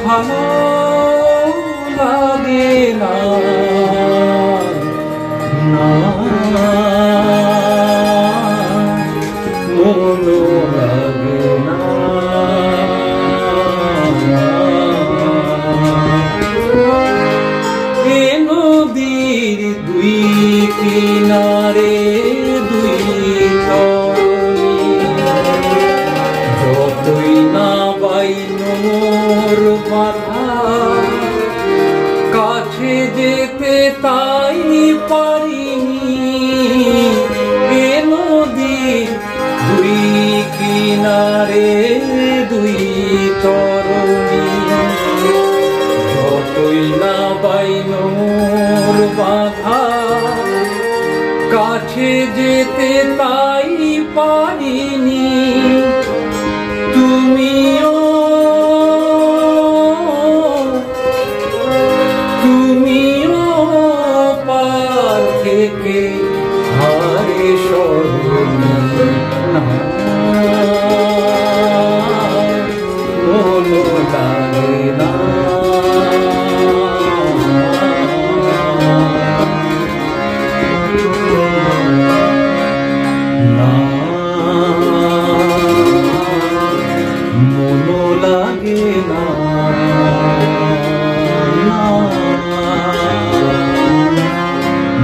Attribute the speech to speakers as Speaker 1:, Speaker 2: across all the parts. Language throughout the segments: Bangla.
Speaker 1: ভালো লাগে না, না মনও লাগে না। এ নদীর দুই কিনারে দুই তরণী, যতই না বাইন মোর বাধা, কাছে যেতে তাই পারিনি। এ নদীর দুই কিনারে দুই তরণী, যতই না বাইন মোর বাধা, কাছে যেতে তাই পারিনি। তুমিও পার থেকে হারে সরণি, না মনও লাগে না। মনও লাগে না,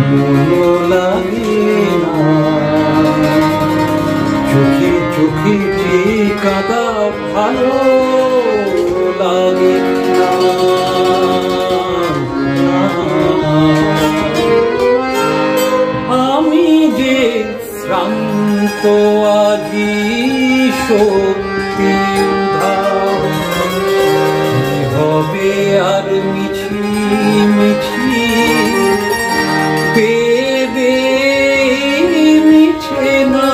Speaker 1: মনও লাগে না। চোখে চোখে যে কাদা ভালো লাগে না। আমি যে শ্রান্ত আজি শক্তি উধার, হবে আর মিছি মিছি পেবে মিছে না।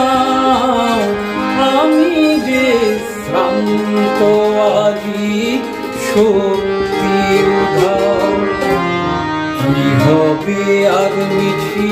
Speaker 1: আমি যে শ্রান্ত আজি শক্তি উধার, কি হবে আর মিছি